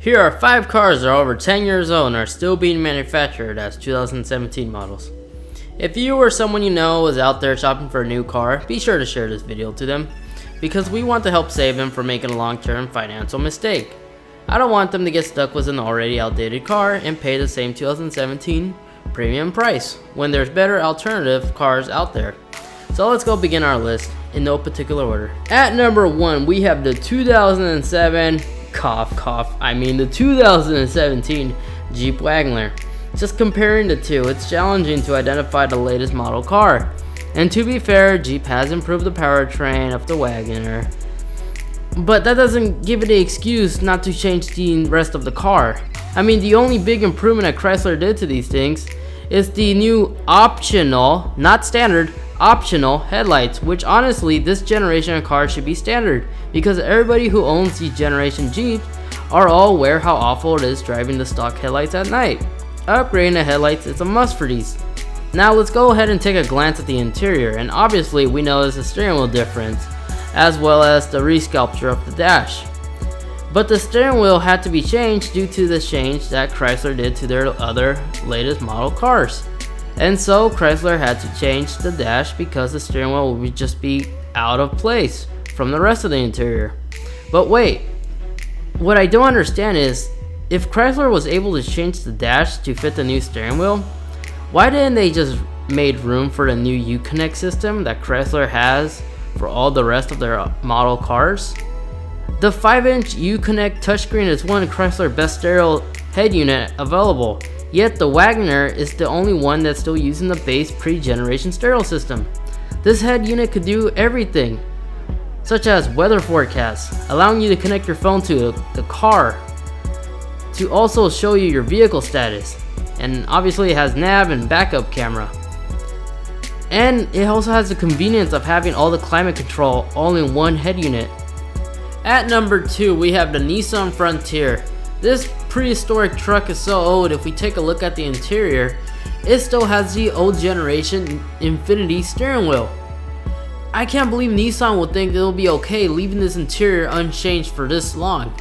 Here are 5 cars that are over 10 years old and are still being manufactured as 2017 models. If you or someone you know is out there shopping for a new car, be sure to share this video to them, because we want to help save them from making a long-term financial mistake. I don't want them to get stuck with an already outdated car and pay the same 2017 premium price when there's better alternative cars out there. So let's go begin our list in no particular order. At number 1, we have the 2007 the 2017 Jeep Wrangler. Just comparing the two, it's challenging to identify the latest model car. And to be fair, Jeep has improved the powertrain of the Wrangler, but that doesn't give it the excuse not to change the rest of the car. I mean, the only big improvement that Chrysler did to these things is the new optional, not standard, optional headlights, which honestly this generation of cars should be standard, because everybody who owns these generation Jeeps are all aware how awful it is driving the stock headlights at night. Upgrading the headlights is a must for these. Now let's go ahead and take a glance at the interior, and obviously we know there's a steering wheel difference as well as the resculpture of the dash. But the steering wheel had to be changed due to the change that Chrysler did to their other latest model cars. And so Chrysler had to change the dash because the steering wheel would just be out of place from the rest of the interior. But wait, what I don't understand is, if Chrysler was able to change the dash to fit the new steering wheel, why didn't they just made room for the new Uconnect system that Chrysler has for all the rest of their model cars? The 5-inch Uconnect touchscreen is one Chrysler best stereo head unit available. Yet the Wrangler is the only one that's still using the base pre-generation stereo system. This head unit could do everything, such as weather forecasts, allowing you to connect your phone to the car to also show you your vehicle status, and obviously it has nav and backup camera. And it also has the convenience of having all the climate control all in one head unit. At number 2, we have the Nissan Frontier. This prehistoric truck is so old, if we take a look at the interior, it still has the old generation Infiniti steering wheel. I can't believe Nissan will think it'll be okay leaving this interior unchanged for this long.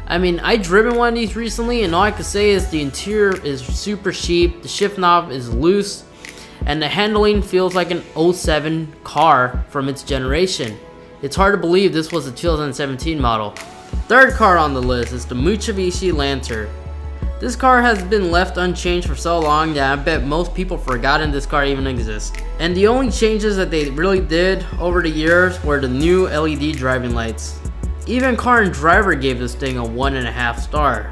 I mean, I driven one of these recently, and all I can say is the interior is super cheap, the shift knob is loose, and the handling feels like an 07 car from its generation. It's hard to believe this was a 2017 model. Third car on the list is the Mitsubishi Lancer. This car has been left unchanged for so long that I bet most people forgotten this car even exists. And the only changes that they really did over the years were the new LED driving lights. Even Car and Driver gave this thing a 1.5 star.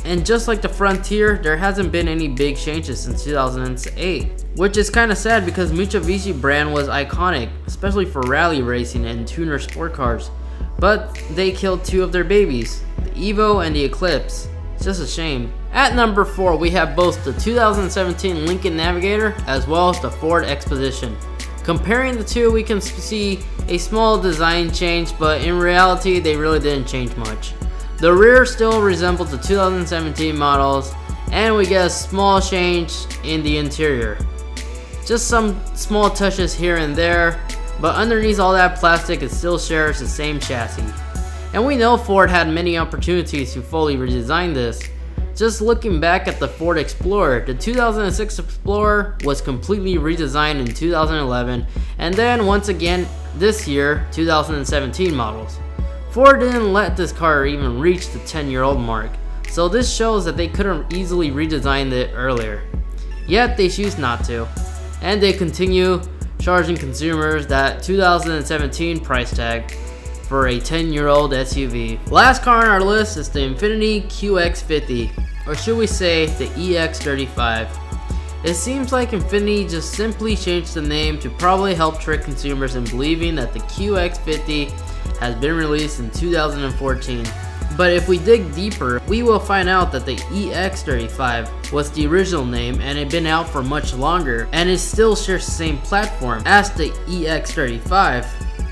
And just like the Frontier, there hasn't been any big changes since 2008. Which is kinda sad, because Mitsubishi brand was iconic, especially for rally racing and tuner sport cars. But they killed 2 of their babies, the Evo and the Eclipse. It's just a shame. At number 4, we have both the 2017 Lincoln Navigator as well as the Ford Expedition. Comparing the two, we can see a small design change, but in reality they really didn't change much. The rear still resembles the 2017 models, and we get a small change in the interior. Just some small touches here and there, but underneath all that plastic it still shares the same chassis. And we know Ford had many opportunities to fully redesign this. Just looking back at the Ford Explorer, the 2006 Explorer was completely redesigned in 2011, and then once again this year, 2017 models. Ford didn't let this car even reach the 10-year-old mark, so this shows that they could have easily redesigned it earlier. Yet they choose not to, and they continue charging consumers that 2017 price tag for a 10-year-old SUV. Last car on our list is the Infiniti QX50, or should we say the EX35. It seems like Infiniti just simply changed the name to probably help trick consumers in believing that the QX50 has been released in 2014. But if we dig deeper, we will find out that the EX35 was the original name and had been out for much longer, and it still shares the same platform as the EX35,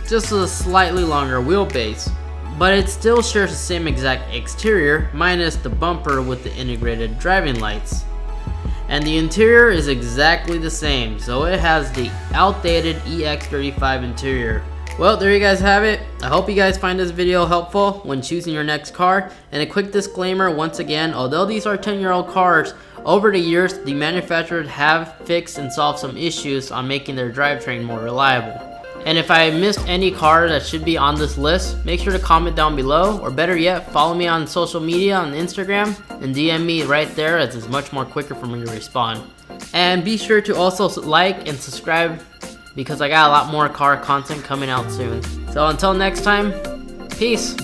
just with a slightly longer wheelbase. But it still shares the same exact exterior, minus the bumper with the integrated driving lights. And the interior is exactly the same, so it has the outdated EX35 interior, Well, there you guys have it. I hope you guys find this video helpful when choosing your next car. And a quick disclaimer once again, although these are 10-year-old cars, over the years the manufacturers have fixed and solved some issues on making their drivetrain more reliable. And if I missed any car that should be on this list, make sure to comment down below, or better yet, follow me on social media on Instagram and DM me right there, as it's much more quicker for me to respond. And be sure to also like and subscribe, because I got a lot more car content coming out soon. So until next time, peace.